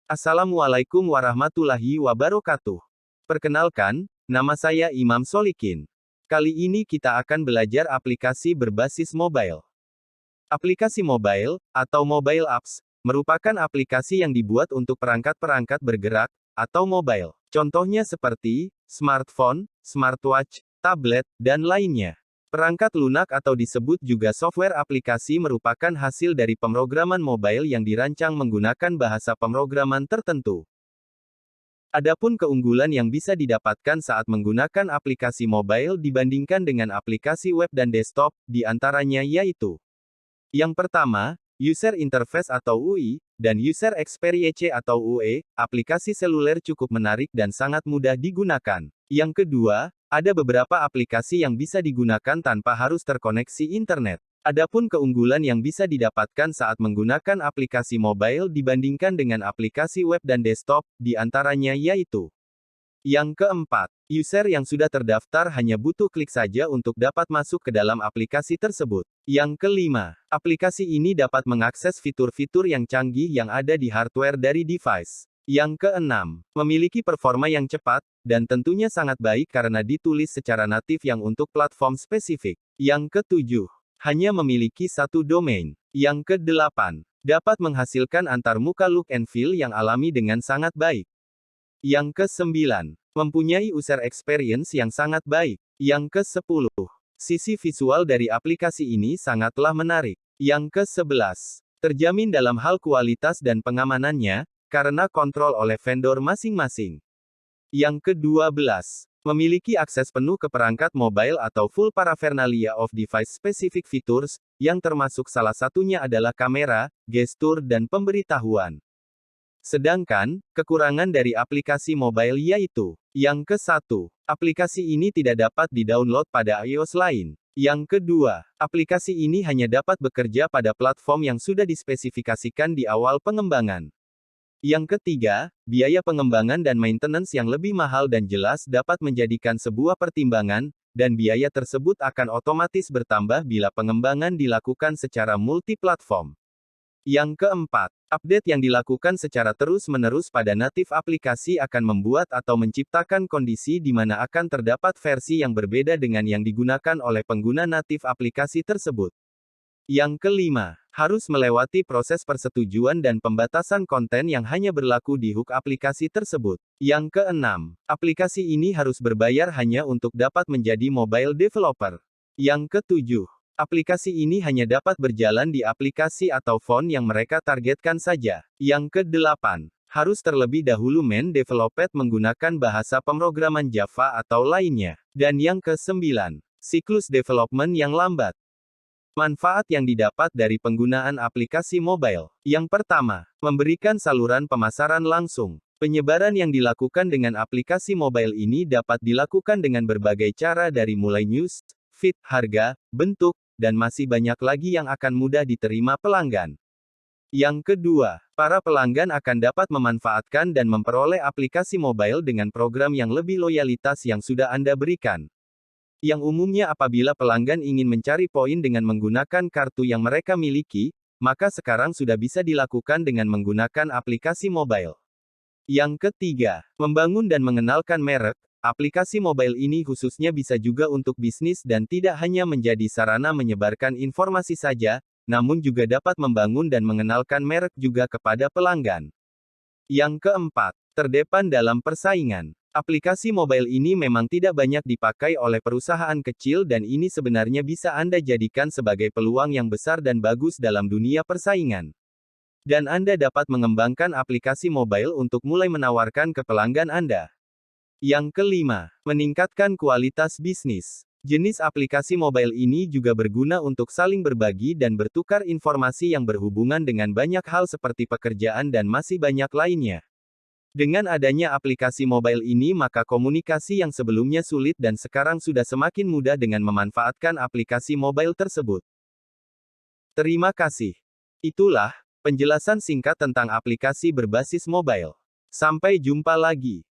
Assalamualaikum warahmatullahi wabarakatuh. Perkenalkan, nama saya Imam Solikin. Kali ini kita akan belajar aplikasi berbasis mobile. Aplikasi mobile, atau mobile apps, merupakan aplikasi yang dibuat untuk perangkat-perangkat bergerak, atau mobile. Contohnya seperti, smartphone, smartwatch, tablet, dan lainnya. Perangkat lunak atau disebut juga software aplikasi merupakan hasil dari pemrograman mobile yang dirancang menggunakan bahasa pemrograman tertentu. Adapun keunggulan yang bisa didapatkan saat menggunakan aplikasi mobile dibandingkan dengan aplikasi web dan desktop, di antaranya yaitu: yang pertama, User Interface atau UI, dan User Experience atau UE, aplikasi seluler cukup menarik dan sangat mudah digunakan. Yang kedua, ada beberapa aplikasi yang bisa digunakan tanpa harus terkoneksi internet. Adapun keunggulan yang bisa didapatkan saat menggunakan aplikasi mobile dibandingkan dengan aplikasi web dan desktop, di antaranya yaitu: yang keempat, user yang sudah terdaftar hanya butuh klik saja untuk dapat masuk ke dalam aplikasi tersebut. Yang kelima, aplikasi ini dapat mengakses fitur-fitur yang canggih yang ada di hardware dari device. Yang keenam, memiliki performa yang cepat, dan tentunya sangat baik karena ditulis secara natif yang untuk platform spesifik. Yang ketujuh, hanya memiliki satu domain. Yang kedelapan, dapat menghasilkan antarmuka look and feel yang alami dengan sangat baik. Yang kesembilan, mempunyai user experience yang sangat baik. Yang kesepuluh, sisi visual dari aplikasi ini sangatlah menarik. Yang kesebelas, terjamin dalam hal kualitas dan pengamanannya, karena kontrol oleh vendor masing-masing. Yang kedua belas, memiliki akses penuh ke perangkat mobile atau full paraphernalia of device specific features, yang termasuk salah satunya adalah kamera, gestur dan pemberitahuan. Sedangkan, kekurangan dari aplikasi mobile yaitu: yang ke-1, aplikasi ini tidak dapat di-download pada iOS lain. Yang kedua, aplikasi ini hanya dapat bekerja pada platform yang sudah dispesifikasikan di awal pengembangan. Yang ketiga, biaya pengembangan dan maintenance yang lebih mahal dan jelas dapat menjadikan sebuah pertimbangan, dan biaya tersebut akan otomatis bertambah bila pengembangan dilakukan secara multi-platform. Yang keempat, update yang dilakukan secara terus-menerus pada natif aplikasi akan membuat atau menciptakan kondisi di mana akan terdapat versi yang berbeda dengan yang digunakan oleh pengguna natif aplikasi tersebut. Yang kelima, harus melewati proses persetujuan dan pembatasan konten yang hanya berlaku di hook aplikasi tersebut. Yang keenam, aplikasi ini harus berbayar hanya untuk dapat menjadi mobile developer. Yang ketujuh, aplikasi ini hanya dapat berjalan di aplikasi atau phone yang mereka targetkan saja. Yang kedelapan, harus terlebih dahulu main developed menggunakan bahasa pemrograman Java atau lainnya. Dan yang kesembilan, siklus development yang lambat. Manfaat yang didapat dari penggunaan aplikasi mobile. Yang pertama, memberikan saluran pemasaran langsung. Penyebaran yang dilakukan dengan aplikasi mobile ini dapat dilakukan dengan berbagai cara dari mulai news, feed, harga, bentuk, dan masih banyak lagi yang akan mudah diterima pelanggan. Yang kedua, para pelanggan akan dapat memanfaatkan dan memperoleh aplikasi mobile dengan program yang lebih loyalitas yang sudah Anda berikan. Yang umumnya apabila pelanggan ingin mencari poin dengan menggunakan kartu yang mereka miliki, maka sekarang sudah bisa dilakukan dengan menggunakan aplikasi mobile. Yang ketiga, membangun dan mengenalkan merek. Aplikasi mobile ini khususnya bisa juga untuk bisnis dan tidak hanya menjadi sarana menyebarkan informasi saja, namun juga dapat membangun dan mengenalkan merek juga kepada pelanggan. Yang keempat, terdepan dalam persaingan. Aplikasi mobile ini memang tidak banyak dipakai oleh perusahaan kecil dan ini sebenarnya bisa Anda jadikan sebagai peluang yang besar dan bagus dalam dunia persaingan. Dan Anda dapat mengembangkan aplikasi mobile untuk mulai menawarkan ke pelanggan Anda. Yang kelima, meningkatkan kualitas bisnis. Jenis aplikasi mobile ini juga berguna untuk saling berbagi dan bertukar informasi yang berhubungan dengan banyak hal seperti pekerjaan dan masih banyak lainnya. Dengan adanya aplikasi mobile ini maka komunikasi yang sebelumnya sulit dan sekarang sudah semakin mudah dengan memanfaatkan aplikasi mobile tersebut. Terima kasih. Itulah penjelasan singkat tentang aplikasi berbasis mobile. Sampai jumpa lagi.